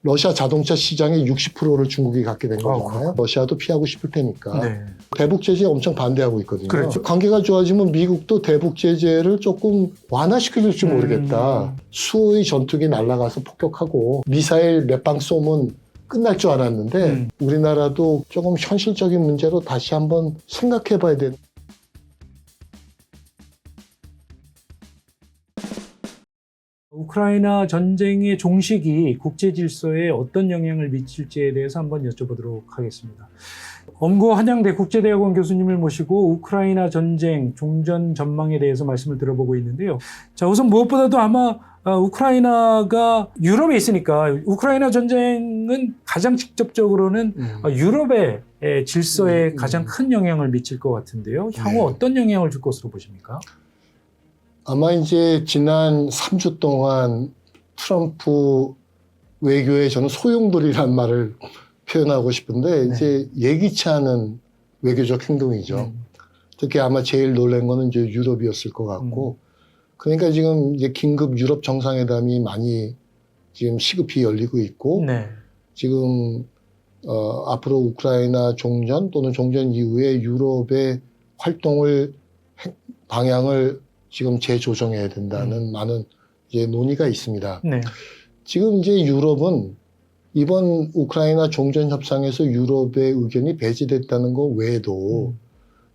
러시아 자동차 시장의 60%를 중국이 갖게 된 거잖아요. 러시아도 피하고 싶을 테니까. 네. 대북 제재에 엄청 반대하고 있거든요. 그렇죠. 관계가 좋아지면 미국도 대북 제재를 조금 완화시켜줄지 모르겠다. 수호의 전투기 날아가서 폭격하고 미사일 몇 방 쏘면 끝날 줄 알았는데 우리나라도 조금 현실적인 문제로 다시 한번 생각해 봐야 되는. 우크라이나 전쟁의 종식이 국제 질서에 어떤 영향을 미칠지에 대해서 한번 여쭤보도록 하겠습니다. 엄구 한양대 국제대학원 교수님을 모시고 우크라이나 전쟁 종전 전망에 대해서 말씀을 들어보고 있는데요. 자, 우선 무엇보다도 아마 우크라이나가 유럽에 있으니까 우크라이나 전쟁은 가장 직접적으로는 유럽의 질서에 가장 큰 영향을 미칠 것 같은데요. 향후 어떤 영향을 줄 것으로 보십니까? 아마 이제 지난 3주 동안 트럼프 외교에 저는 소용돌이란 말을 표현하고 싶은데 이제 예기치 않은 외교적 행동이죠. 특히 아마 제일 놀란 거는 이제 유럽이었을 것 같고 그러니까 지금 이제 긴급 유럽 정상회담이 많이 지금 시급히 열리고 있고 지금 앞으로 우크라이나 종전 또는 종전 이후에 유럽의 활동을 방향을 지금 재조정해야 된다는 많은 이제 논의가 있습니다. 지금 이제 유럽은 이번 우크라이나 종전 협상에서 유럽의 의견이 배제됐다는 것 외에도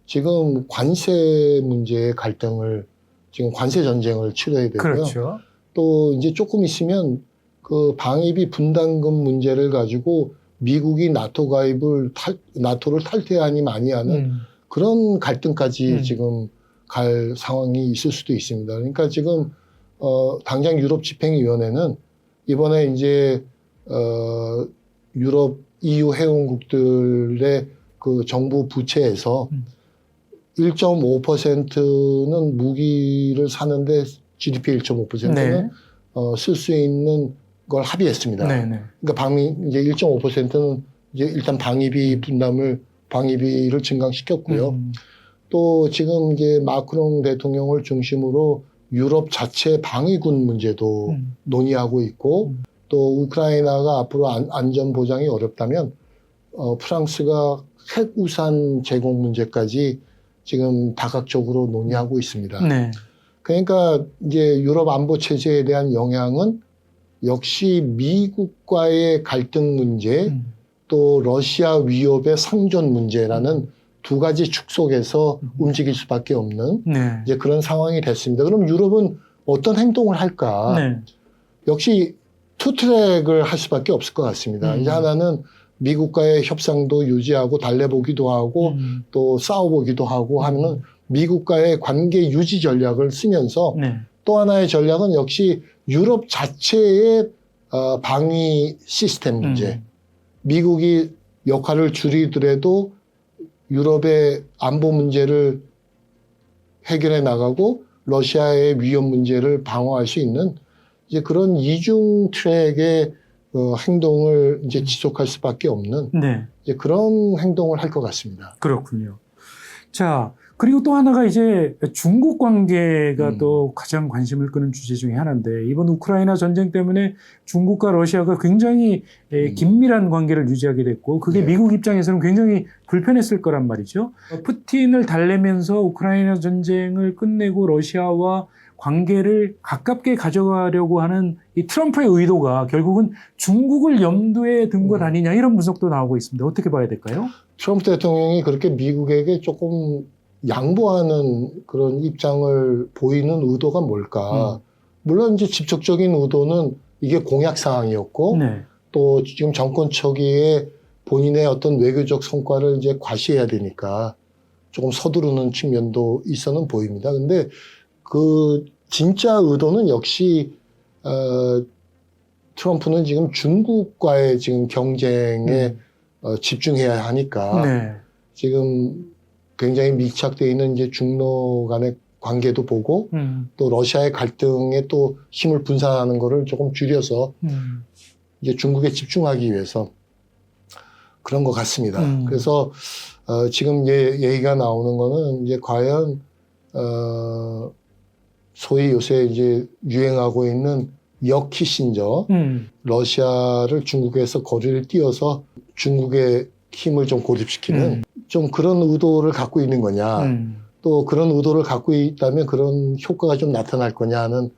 지금 관세 문제의 갈등을 지금 관세 전쟁을 치러야 되고요. 그렇죠. 또 이제 조금 있으면 그 방위비 분담금 문제를 가지고 미국이 나토 가입을 나토를 탈퇴하니 많이 하는 그런 갈등까지 지금 갈 상황이 있을 수도 있습니다. 그러니까 지금 당장 유럽 집행위원회는 이번에 이제 유럽 EU 회원국들의 그 정부 부채에서 1.5%는 무기를 사는데 GDP 1.5%는 쓸 수 있는 걸 합의했습니다. 그러니까 이제 1.5%는 이제 일단 방위비를 증강시켰고요. 또 지금 이제 마크롱 대통령을 중심으로 유럽 자체 방위군 문제도 논의하고 있고 또 우크라이나가 앞으로 안전 보장이 어렵다면 프랑스가 핵우산 제공 문제까지 지금 다각적으로 논의하고 있습니다. 그러니까 이제 유럽 안보 체제에 대한 영향은 역시 미국과의 갈등 문제 또 러시아 위협의 상존 문제라는 두 가지 축 속에서 움직일 수밖에 없는 이제 그런 상황이 됐습니다. 그럼 유럽은 어떤 행동을 할까? 역시 투트랙을 할 수밖에 없을 것 같습니다. 이제 하나는 미국과의 협상도 유지하고 달래보기도 하고 또 싸워보기도 하고 하는 미국과의 관계 유지 전략을 쓰면서 또 하나의 전략은 역시 유럽 자체의 방위 시스템 문제. 미국이 역할을 줄이더라도 유럽의 안보 문제를 해결해 나가고 러시아의 위협 문제를 방어할 수 있는 이제 그런 이중 트랙의 행동을 이제 지속할 수밖에 없는 이제 그런 행동을 할 것 같습니다. 그렇군요. 자, 그리고 또 하나가 이제 중국 관계가 또 가장 관심을 끄는 주제 중에 하나인데 이번 우크라이나 전쟁 때문에 중국과 러시아가 굉장히 긴밀한 관계를 유지하게 됐고 그게 미국 입장에서는 굉장히 불편했을 거란 말이죠. 푸틴을 달래면서 우크라이나 전쟁을 끝내고 러시아와 관계를 가깝게 가져가려고 하는 이 트럼프의 의도가 결국은 중국을 염두에 둔 것 아니냐 이런 분석도 나오고 있습니다. 어떻게 봐야 될까요? 트럼프 대통령이 그렇게 미국에게 조금 양보하는 그런 입장을 보이는 의도가 뭘까? 물론 이제 직접적인 의도는 이게 공약 사항이었고 또 지금 정권 초기에 본인의 어떤 외교적 성과를 이제 과시해야 되니까 조금 서두르는 측면도 있어는 보입니다. 근데 그 진짜 의도는 역시 트럼프는 지금 중국과의 지금 경쟁에 집중해야 하니까 지금 굉장히 밀착되어 있는 이제 중러 간의 관계도 보고 또 러시아의 갈등에 또 힘을 분산하는 거를 조금 줄여서 이제 중국에 집중하기 위해서 그런 것 같습니다. 그래서 지금 얘기가 나오는 거는 이제 과연 소위 요새 이제 유행하고 있는 여키신저 러시아를 중국에서 거리를 띄워서 중국의 힘을 좀 고립시키는 좀 그런 의도를 갖고 있는 거냐 또 그런 의도를 갖고 있다면 그런 효과가 좀 나타날 거냐 하는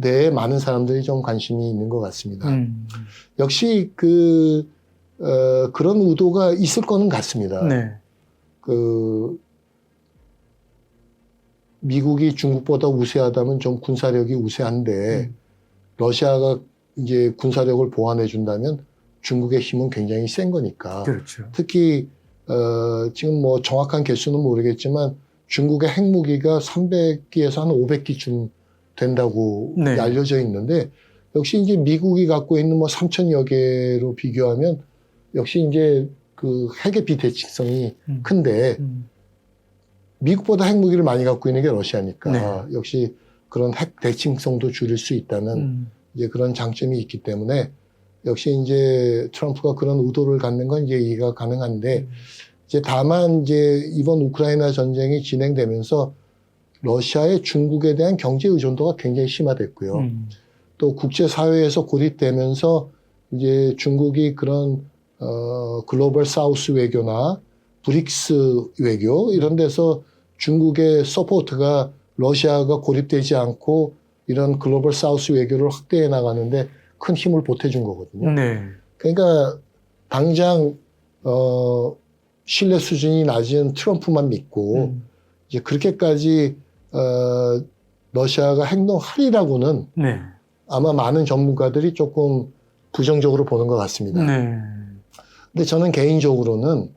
데에 많은 사람들이 좀 관심이 있는 것 같습니다. 역시 그런 의도가 있을 거는 같습니다. 네. 미국이 중국보다 우세하다면 좀 군사력이 우세한데 러시아가 이제 군사력을 보완해 준다면 중국의 힘은 굉장히 센 거니까. 그렇죠. 특히 지금 뭐 정확한 개수는 모르겠지만 중국의 핵무기가 300기에서 한 500기쯤 된다고 네. 알려져 있는데 역시 이제 미국이 갖고 있는 뭐 3,000여 개로 비교하면 역시 이제 그 핵의 비대칭성이 큰데 미국보다 핵무기를 많이 갖고 있는 게 러시아니까 네. 역시 그런 핵 대칭성도 줄일 수 있다는 이제 그런 장점이 있기 때문에 역시 이제 트럼프가 그런 의도를 갖는 건 이제 이해가 가능한데 이제 다만 이제 이번 우크라이나 전쟁이 진행되면서 러시아의 중국에 대한 경제 의존도가 굉장히 심화됐고요. 또 국제사회에서 고립되면서 이제 중국이 그런 글로벌 사우스 외교나 브릭스 외교 이런 데서 중국의 서포트가 러시아가 고립되지 않고 이런 글로벌 사우스 외교를 확대해 나가는데 큰 힘을 보태준 거거든요. 네. 그러니까 당장 신뢰 수준이 낮은 트럼프만 믿고 이제 그렇게까지 러시아가 행동하리라고는 네. 아마 많은 전문가들이 조금 부정적으로 보는 것 같습니다. 네. 근데 저는 개인적으로는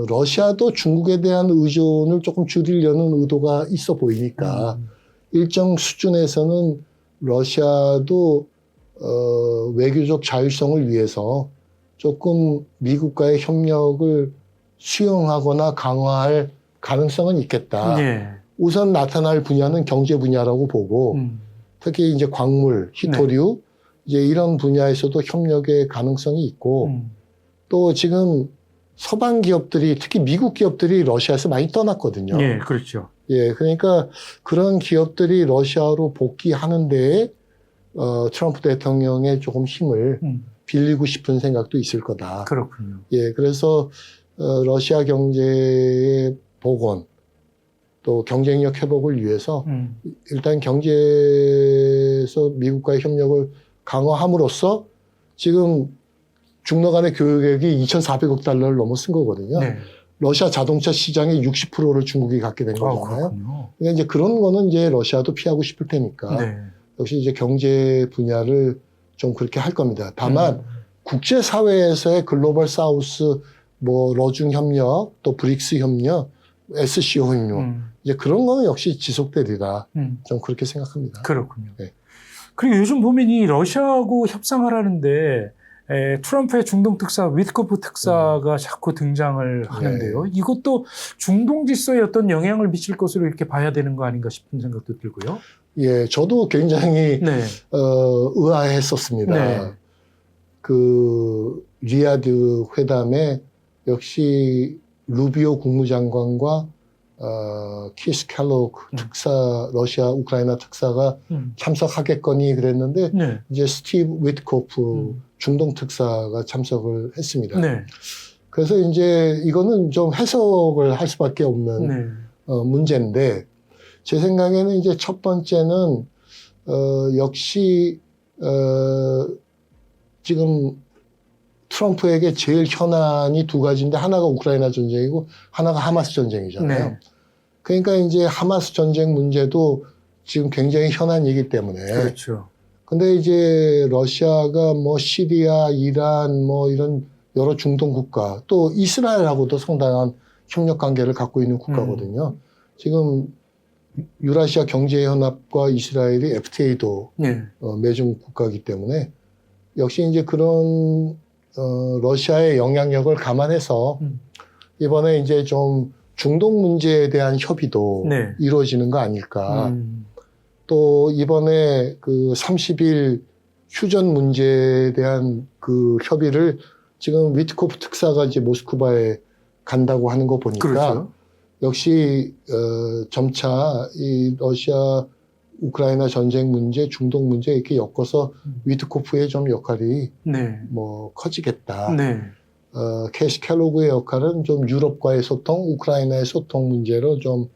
러시아도 중국에 대한 의존을 조금 줄이려는 의도가 있어 보이니까 일정 수준에서는 러시아도 외교적 자율성을 위해서 조금 미국과의 협력을 수용하거나 강화할 가능성은 있겠다. 네. 우선 나타날 분야는 경제 분야라고 보고 특히 이제 광물, 희토류 이제 이런 분야에서도 협력의 가능성이 있고 또 지금 서방 기업들이 특히 미국 기업들이 러시아에서 많이 떠났거든요. 예, 그렇죠. 예, 그러니까 그런 기업들이 러시아로 복귀하는 데에 트럼프 대통령의 조금 힘을 빌리고 싶은 생각도 있을 거다. 그렇군요. 예, 그래서 러시아 경제의 복원 또 경쟁력 회복을 위해서 일단 경제에서 미국과의 협력을 강화함으로써 지금 중러 간의 교역액이 2,400억 달러를 넘어선 거거든요. 네. 러시아 자동차 시장의 60%를 중국이 갖게 된 거잖아요. 그러니까 이제 그런 거는 이제 러시아도 피하고 싶을 테니까 네. 역시 이제 경제 분야를 좀 그렇게 할 겁니다. 다만 국제사회에서의 글로벌 사우스 뭐 러중 협력 또 브릭스 협력 SCO 협력 이제 그런 거는 역시 지속되리라 좀 그렇게 생각합니다. 그렇군요. 네. 그리고 요즘 보면 이 러시아하고 협상을 하는데 트럼프의 중동 특사 위트코프 특사가 자꾸 등장을 하는데요. 이것도 중동 질서에 어떤 영향을 미칠 것으로 이렇게 봐야 되는 거 아닌가 싶은 생각도 들고요. 예, 저도 굉장히 네. 의아했었습니다. 네. 그 리야드 회담에 역시 루비오 국무장관과 키스 켈로그 특사 러시아 우크라이나 특사가 참석하겠거니 그랬는데 네. 이제 스티브 위트코프 중동 특사가 참석을 했습니다. 네. 그래서 이제 이거는 좀 해석을 할 수밖에 없는 네. 문제인데 제 생각에는 이제 첫 번째는 역시 지금 트럼프에게 제일 현안이 두 가지인데 하나가 우크라이나 전쟁이고 하나가 하마스 전쟁이잖아요. 네. 그러니까 이제 하마스 전쟁 문제도 지금 굉장히 현안이기 때문에. 그렇죠. 근데 이제 러시아가 뭐 시리아, 이란 뭐 이런 여러 중동 국가 또 이스라엘하고도 상당한 협력 관계를 갖고 있는 국가거든요. 지금 유라시아 경제연합과 이스라엘이 FTA도 네. 맺은 국가이기 때문에 역시 이제 그런 러시아의 영향력을 감안해서 이번에 이제 좀 중동 문제에 대한 협의도 네. 이루어지는 거 아닐까. 또 이번에 그 30일 휴전 문제에 대한 그 협의를 지금 위트코프 특사가 이제 모스크바에 간다고 하는 거 보니까 그렇죠. 역시 점차 이 러시아 우크라이나 전쟁 문제, 중동 문제 이렇게 엮어서 위트코프의 좀 역할이 네. 뭐 커지겠다. 네. 캐시 켈로그의 역할은 좀 유럽과의 소통, 우크라이나의 소통 문제로 좀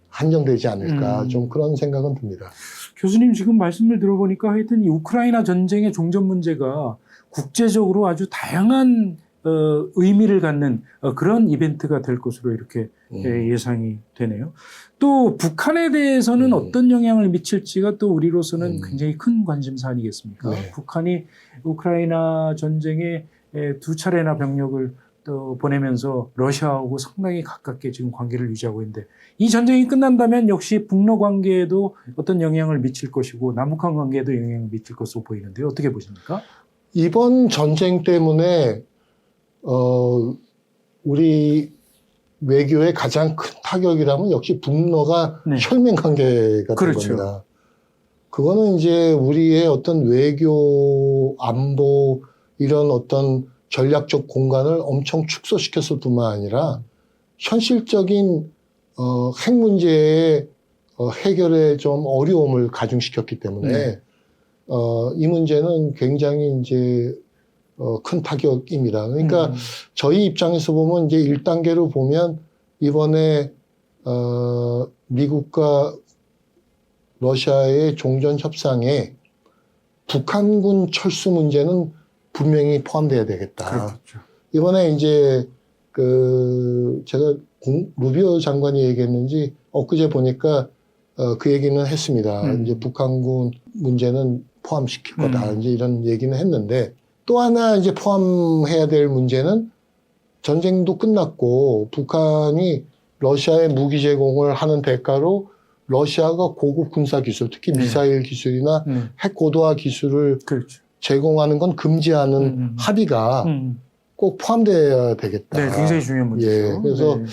한정되지 않을까. 좀 그런 생각은 듭니다. 교수님 지금 말씀을 들어보니까 하여튼 이 우크라이나 전쟁의 종전 문제가 국제적으로 아주 다양한 의미를 갖는 그런 이벤트가 될 것으로 이렇게 예상이 되네요. 또 북한에 대해서는 어떤 영향을 미칠지가 또 우리로서는 굉장히 큰 관심사 아니겠습니까? 네. 북한이 우크라이나 전쟁에 두 차례나 병력을 또 보내면서 러시아하고 상당히 가깝게 지금 관계를 유지하고 있는데 이 전쟁이 끝난다면 역시 북러 관계에도 어떤 영향을 미칠 것이고 남북한 관계에도 영향을 미칠 것으로 보이는데요. 어떻게 보십니까? 이번 전쟁 때문에 우리 외교의 가장 큰 타격이라면 역시 북러가 네. 혈맹 관계가 된 그렇죠. 겁니다. 그거는 이제 우리의 어떤 외교, 안보 이런 어떤 전략적 공간을 엄청 축소시켰을 뿐만 아니라 현실적인 핵 문제의 해결에 좀 어려움을 가중시켰기 때문에 네. 이 문제는 굉장히 이제 큰 타격입니다. 그러니까 저희 입장에서 보면 이제 1단계로 보면 이번에 미국과 러시아의 종전 협상에 북한군 철수 문제는 분명히 포함돼야 되겠다. 그렇죠. 이번에 이제 제가 루비오 장관이 얘기했는지 엊그제 보니까 그 얘기는 했습니다. 이제 북한군 문제는 포함시킬 거다. 이제 이런 얘기는 했는데 또 하나 이제 포함해야 될 문제는 전쟁도 끝났고 북한이 러시아에 무기 제공을 하는 대가로 러시아가 고급 군사 기술, 특히 미사일 기술이나 핵 고도화 기술을 그렇죠. 제공하는 건 금지하는 합의가 꼭 포함돼야 되겠다. 네, 굉장히 중요한 문제죠. 예, 그래서 네.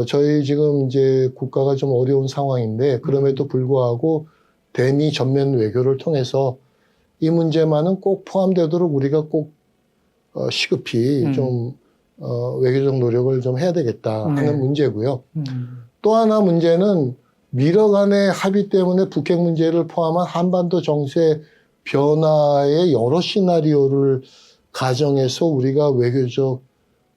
저희 지금 이제 국가가 좀 어려운 상황인데 그럼에도 불구하고 대미 전면 외교를 통해서 이 문제만은 꼭 포함되도록 우리가 꼭 시급히 좀 외교적 노력을 좀 해야 되겠다 하는 문제고요. 또 하나 문제는 미러 간의 합의 때문에 북핵 문제를 포함한 한반도 정세 변화의 여러 시나리오를 가정해서 우리가 외교적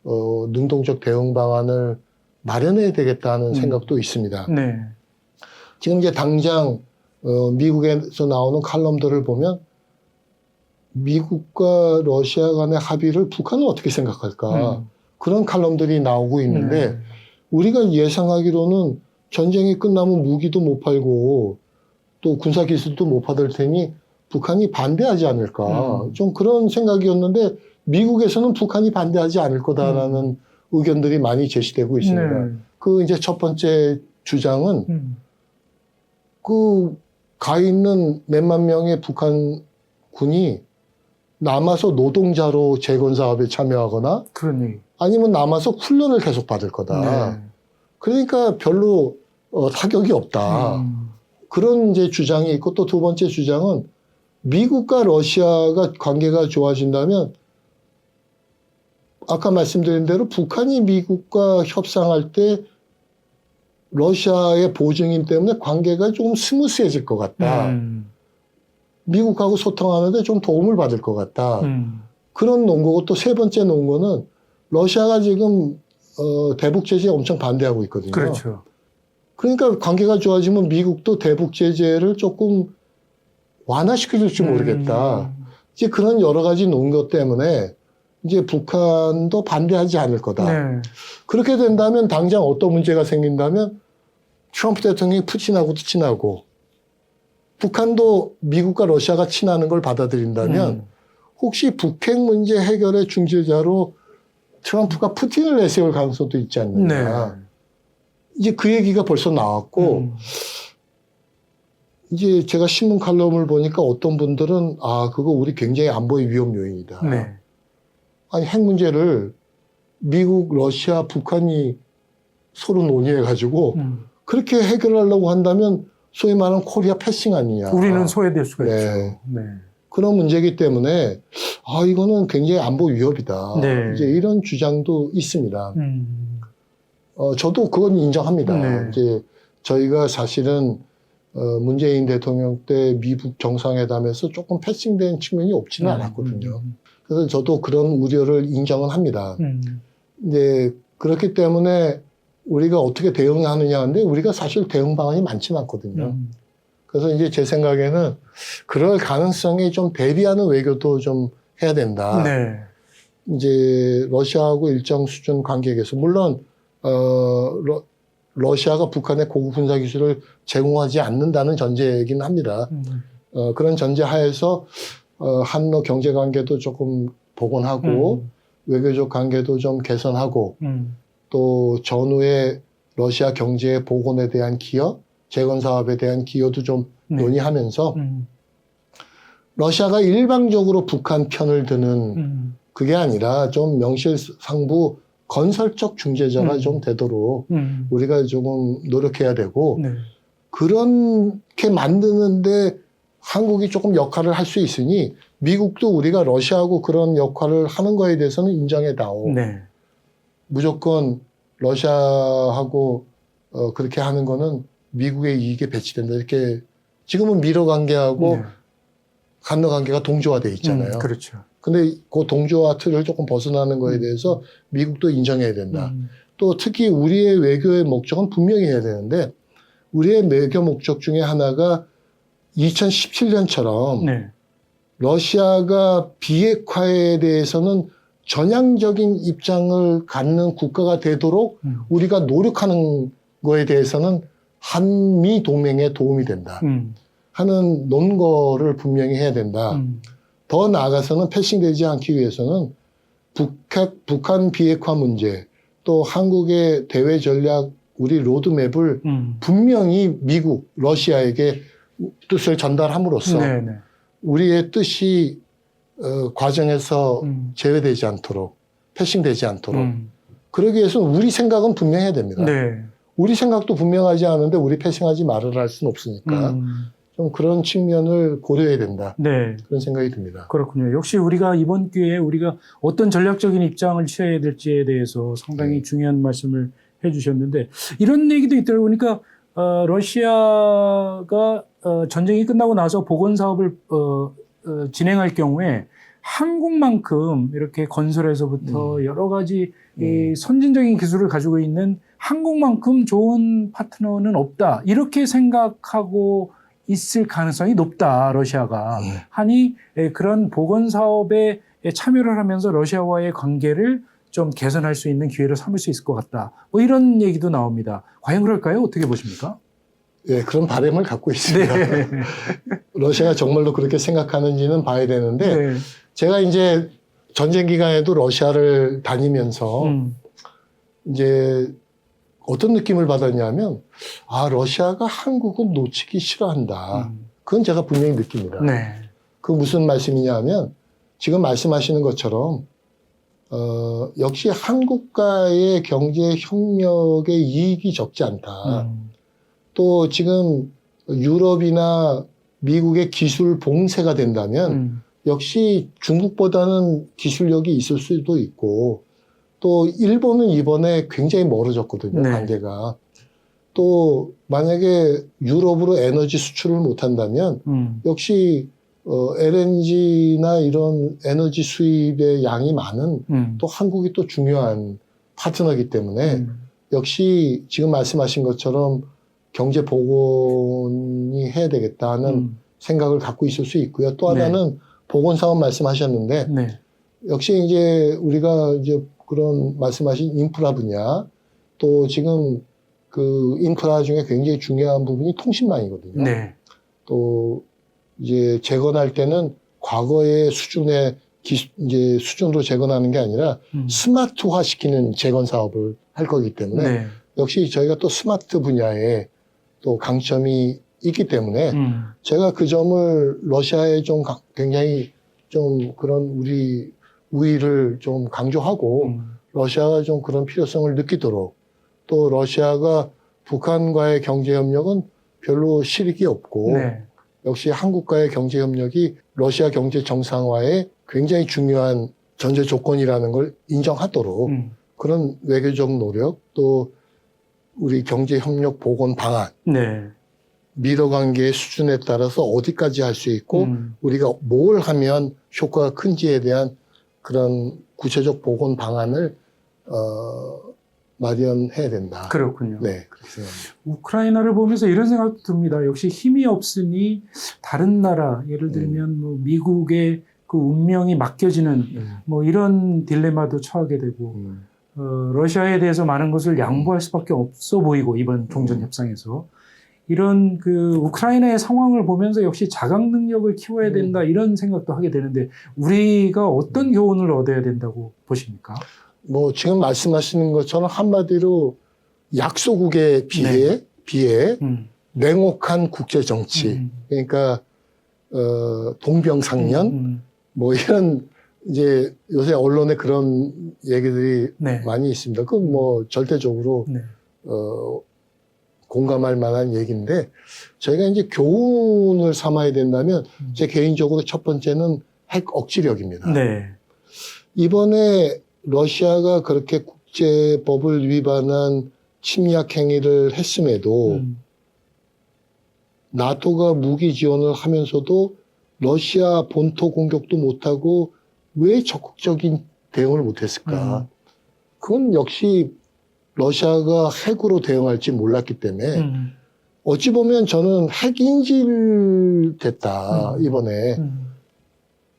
능동적 대응 방안을 마련해야 되겠다는 생각도 있습니다. 네. 지금 이제 당장 미국에서 나오는 칼럼들을 보면 미국과 러시아 간의 합의를 북한은 어떻게 생각할까 그런 칼럼들이 나오고 있는데 우리가 예상하기로는 전쟁이 끝나면 무기도 못 팔고 또 군사기술도 못 받을 테니 북한이 반대하지 않을까 좀 그런 생각이었는데 미국에서는 북한이 반대하지 않을 거다라는 의견들이 많이 제시되고 있습니다. 네. 그 이제 첫 번째 주장은 가 있는 몇만 명의 북한 군이 남아서 노동자로 재건 사업에 참여하거나 그런 얘기. 아니면 남아서 훈련을 계속 받을 거다. 네. 그러니까 별로 타격이 없다. 그런 이제 주장이 있고 또 두 번째 주장은 미국과 러시아가 관계가 좋아진다면 아까 말씀드린 대로 북한이 미국과 협상할 때 러시아의 보증임 때문에 관계가 조금 스무스해질 것 같다. 미국하고 소통하는데 좀 도움을 받을 것 같다. 그런 논거고 또 세 번째 논거는 러시아가 지금 대북 제재에 엄청 반대하고 있거든요. 그렇죠. 그러니까 관계가 좋아지면 미국도 대북 제재를 조금 완화시켜줄지 모르겠다. 이제 그런 여러 가지 논거 때문에 이제 북한도 반대하지 않을 거다. 네. 그렇게 된다면 당장 어떤 문제가 생긴다면 트럼프 대통령이 푸틴하고도 친하고 북한도 미국과 러시아가 친하는 걸 받아들인다면 혹시 북핵 문제 해결의 중재자로 트럼프가 푸틴을 내세울 가능성도 있지 않느냐. 네. 이제 그 얘기가 벌써 나왔고 이제 제가 신문 칼럼을 보니까 어떤 분들은 그거 우리 굉장히 안보의 위험 요인이다. 네. 아니 핵 문제를 미국, 러시아, 북한이 서로 논의해가지고 그렇게 해결하려고 한다면 소위 말하는 코리아 패싱 아니냐. 우리는 소외될 수가 네. 있죠. 네. 그런 문제이기 때문에 이거는 굉장히 안보 위협이다. 네. 이제 이런 주장도 있습니다. 저도 그건 인정합니다. 네. 이제 저희가 사실은 문재인 대통령 때 미국 정상회담에서 조금 패싱된 측면이 없지는 않았거든요. 그래서 저도 그런 우려를 인정은 합니다. 이제 그렇기 때문에 우리가 어떻게 대응하느냐인데 우리가 사실 대응 방안이 많지는 않거든요. 그래서 이제 제 생각에는 그럴 가능성에 좀 대비하는 외교도 좀 해야 된다. 네. 이제 러시아하고 일정 수준 관계에서 물론 러시아가 북한에 고급 군사 기술을 제공하지 않는다는 전제이긴 합니다. 그런 전제 하에서 한러 경제 관계도 조금 복원하고 외교적 관계도 좀 개선하고 또 전후의 러시아 경제 복원에 대한 기여, 재건 사업에 대한 기여도 좀 논의하면서 러시아가 일방적으로 북한 편을 드는 그게 아니라 좀 명실상부 건설적 중재자가 좀 되도록 우리가 조금 노력해야 되고 네. 그렇게 만드는데 한국이 조금 역할을 할 수 있으니 미국도 우리가 러시아하고 그런 역할을 하는 거에 대해서는 인정해다오. 네. 무조건 러시아하고 그렇게 하는 거는 미국의 이익에 배치된다. 이렇게 지금은 미러 관계하고 네. 한러 관계가 동조화돼 있잖아요. 그렇죠. 근데 그 동조화 틀을 조금 벗어나는 거에 대해서 미국도 인정해야 된다. 또 특히 우리의 외교의 목적은 분명히 해야 되는데 우리의 외교 목적 중에 하나가 2017년처럼 네. 러시아가 비핵화에 대해서는 전향적인 입장을 갖는 국가가 되도록 우리가 노력하는 거에 대해서는 한미 동맹에 도움이 된다 하는 논거를 분명히 해야 된다. 더 나아가서는 패싱되지 않기 위해서는 북한 비핵화 문제 또 한국의 대외 전략 우리 로드맵을 분명히 미국, 러시아에게 뜻을 전달함으로써 네네. 우리의 뜻이 과정에서 제외되지 않도록 패싱되지 않도록 그러기 위해서는 우리 생각은 분명해야 됩니다. 네. 우리 생각도 분명하지 않은데 우리 패싱하지 말아라 할 수는 없으니까 좀 그런 측면을 고려해야 된다. 네. 그런 생각이 듭니다. 그렇군요. 역시 우리가 이번 기회에 우리가 어떤 전략적인 입장을 취해야 될지에 대해서 상당히 중요한 말씀을 해주셨는데 이런 얘기도 있더라고요. 그러니까 러시아가 전쟁이 끝나고 나서 복원 사업을 진행할 경우에 한국만큼 이렇게 건설에서부터 여러 가지 이 선진적인 기술을 가지고 있는 한국만큼 좋은 파트너는 없다. 이렇게 생각하고 있을 가능성이 높다. 러시아가 하니 그런 복원 사업에 참여를 하면서 러시아와의 관계를 좀 개선할 수 있는 기회를 삼을 수 있을 것 같다. 뭐 이런 얘기도 나옵니다. 과연 그럴까요? 어떻게 보십니까? 예, 그런 바람을 갖고 있습니다. 네. 러시아가 정말로 그렇게 생각하는지는 봐야 되는데 네. 제가 이제 전쟁 기간에도 러시아를 다니면서 이제 어떤 느낌을 받았냐면 아 러시아가 한국은 놓치기 싫어한다. 그건 제가 분명히 느낍니다. 네. 그 무슨 말씀이냐면 지금 말씀하시는 것처럼 역시 한국과의 경제 협력의 이익이 적지 않다. 또 지금 유럽이나 미국의 기술 봉쇄가 된다면 역시 중국보다는 기술력이 있을 수도 있고 또 일본은 이번에 굉장히 멀어졌거든요. 네. 관계가. 또 만약에 유럽으로 에너지 수출을 못한다면 역시 LNG나 이런 에너지 수입의 양이 많은 또 한국이 또 중요한 파트너이기 때문에 역시 지금 말씀하신 것처럼 경제 복원이 해야 되겠다는 생각을 갖고 있을 수 있고요. 또 하나는 복원 사업 말씀하셨는데 네. 역시 이제 우리가 이제 그런 말씀하신 인프라 분야 또 지금 그 인프라 중에 굉장히 중요한 부분이 통신망이거든요. 네. 또 이제 재건할 때는 과거의 수준의 이제 수준으로 재건하는 게 아니라 스마트화 시키는 재건 사업을 할 거기 때문에 네. 역시 저희가 또 스마트 분야에 또 강점이 있기 때문에 제가 그 점을 러시아에 좀 굉장히 좀 그런 우리 우위를 좀 강조하고 러시아가 좀 그런 필요성을 느끼도록 또 러시아가 북한과의 경제 협력은 별로 실익이 없고 네. 역시 한국과의 경제 협력이 러시아 경제 정상화에 굉장히 중요한 전제 조건이라는 걸 인정하도록 그런 외교적 노력 또 우리 경제 협력 복원 방안 네. 미러 관계의 수준에 따라서 어디까지 할 수 있고 우리가 뭘 하면 효과가 큰지에 대한 그런 구체적 보건 방안을 마련해야 된다. 그렇군요. 네, 그렇게 생각합니다. 우크라이나를 보면서 이런 생각도 듭니다. 역시 힘이 없으니 다른 나라, 예를 들면 뭐 미국의 그 운명이 맡겨지는 뭐 이런 딜레마도 처하게 되고 러시아에 대해서 많은 것을 양보할 수밖에 없어 보이고 이번 종전 협상에서 이런 그 우크라이나의 상황을 보면서 역시 자각 능력을 키워야 된다 이런 생각도 하게 되는데 우리가 어떤 교훈을 얻어야 된다고 보십니까? 뭐 지금 말씀하시는 것처럼 한마디로 약소국에 비해 냉혹한 국제 정치 그러니까 동병상련 뭐 이런 이제 요새 언론에 그런 얘기들이 많이 있습니다. 그건 뭐 절대적으로 공감할 만한 얘기인데 저희가 이제 교훈을 삼아야 된다면 제 개인적으로 첫 번째는 핵 억지력입니다. 이번에 러시아가 그렇게 국제법을 위반한 침략 행위를 했음에도 나토가 무기 지원을 하면서도 러시아 본토 공격도 못하고 왜 적극적인 대응을 못했을까? 그건 역시 러시아가 핵으로 대응할지 몰랐기 때문에 어찌 보면 저는 핵인질 됐다 이번에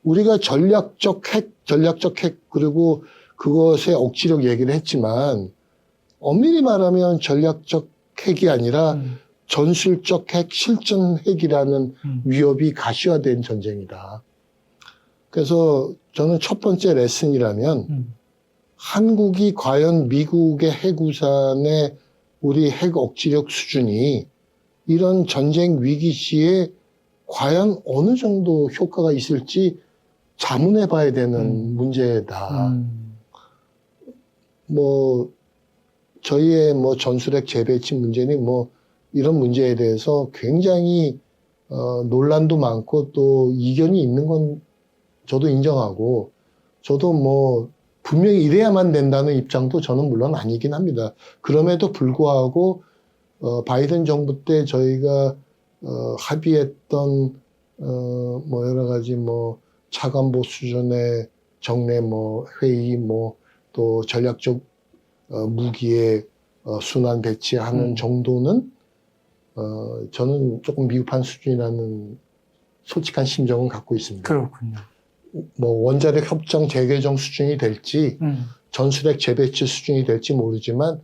우리가 전략적 핵 그리고 그것의 억지력 얘기를 했지만 엄밀히 말하면 전략적 핵이 아니라 전술적 핵, 실전 핵이라는 위협이 가시화된 전쟁이다. 그래서 저는 첫 번째 레슨이라면 한국이 과연 미국의 핵우산의 우리 핵 억지력 수준이 이런 전쟁 위기 시에 과연 어느 정도 효과가 있을지 자문해 봐야 되는 문제다. 뭐 저희의 뭐 전술핵 재배치 문제니 뭐 이런 문제에 대해서 굉장히 논란도 많고 또 이견이 있는 건 저도 인정하고 저도 뭐 분명히 이래야만 된다는 입장도 저는 물론 아니긴 합니다. 그럼에도 불구하고 바이든 정부 때 저희가 합의했던 뭐 여러 가지 뭐 차관보 수준의 정례 뭐 회의 뭐 또 전략적 무기의 순환 배치하는 정도는 저는 조금 미흡한 수준이라는 솔직한 심정은 갖고 있습니다. 그렇군요. 뭐 원자력 협정 재개정 수준이 될지 전술핵 재배치 수준이 될지 모르지만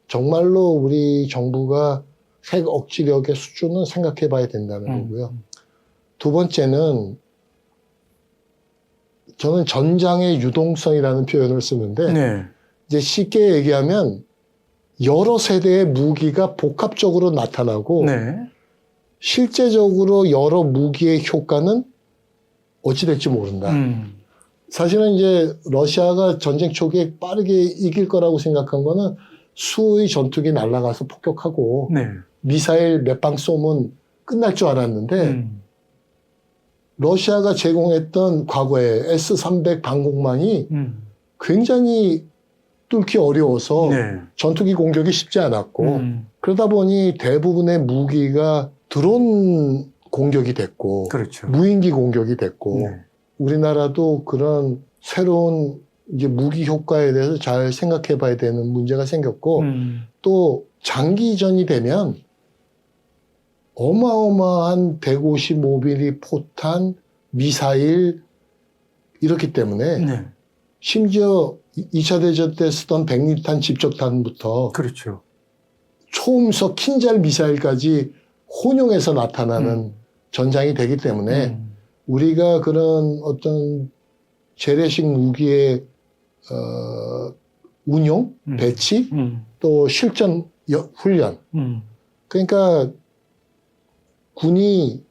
정말로 우리 정부가 핵 억지력의 수준은 생각해 봐야 된다는 거고요. 두 번째는 저는 전장의 유동성이라는 표현을 쓰는데 이제 쉽게 얘기하면 여러 세대의 무기가 복합적으로 나타나고 실제적으로 여러 무기의 효과는 어찌 될지 모른다. 사실은 이제 러시아가 전쟁 초기에 빠르게 이길 거라고 생각한 거는 수의 전투기 날아가서 폭격하고 미사일 몇 방 쏘면 끝날 줄 알았는데 러시아가 제공했던 과거에 S-300 방공망이 굉장히 뚫기 어려워서 전투기 공격이 쉽지 않았고 그러다 보니 대부분의 무기가 드론 공격이 됐고 무인기 공격이 됐고 우리나라도 그런 새로운 이제 무기 효과에 대해서 잘 생각해 봐야 되는 문제가 생겼고 또 장기전이 되면 어마어마한 155mm 포탄, 미사일 이렇기 때문에 심지어 2차 대전 때 쓰던 100리탄 집적탄부터 초음속 킨잘 미사일까지 혼용해서 나타나는 전장이 되기 때문에 우리가 그런 어떤 재래식 무기의 운용, 배치, 또 실전 훈련 그러니까 군이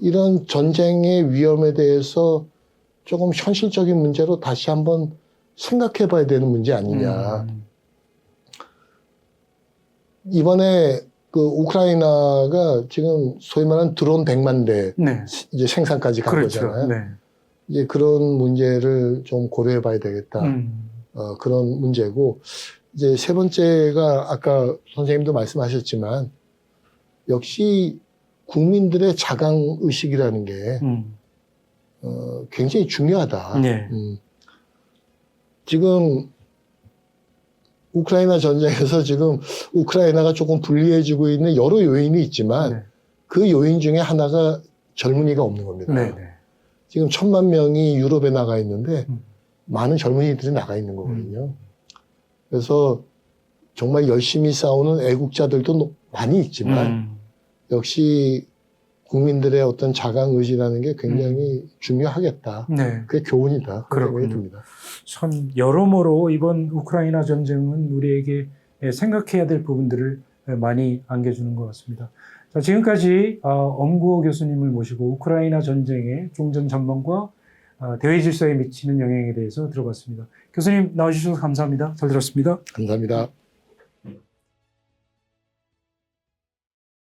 이런 전쟁의 위험에 대해서 조금 현실적인 문제로 다시 한번 생각해 봐야 되는 문제 아니냐. 이번에 그 우크라이나가 지금 소위 말하는 드론 100만 대 이제 생산까지 간 거잖아요. 이제 그런 문제를 좀 고려해 봐야 되겠다. 그런 문제고 이제 세 번째가 아까 선생님도 말씀하셨지만 역시 국민들의 자강 의식이라는 게 굉장히 중요하다. 네. 지금 우크라이나 전쟁에서 지금 우크라이나가 조금 불리해지고 있는 여러 요인이 있지만 네. 그 요인 중에 하나가 젊은이가 없는 겁니다. 네. 네. 지금 1,000만 명이 유럽에 나가 있는데 많은 젊은이들이 나가 있는 거거든요. 그래서 정말 열심히 싸우는 애국자들도 많이 있지만 역시 국민들의 어떤 자강 의지라는 게 굉장히 중요하겠다. 네. 그게 교훈이다. 그런 생각이 그렇군요. 듭니다. 참 여러모로 이번 우크라이나 전쟁은 우리에게 생각해야 될 부분들을 많이 안겨주는 것 같습니다. 자, 지금까지 엄구호 교수님을 모시고 우크라이나 전쟁의 종전 전망과 대외 질서에 미치는 영향에 대해서 들어봤습니다. 교수님 나와주셔서 감사합니다. 잘 들었습니다. 감사합니다.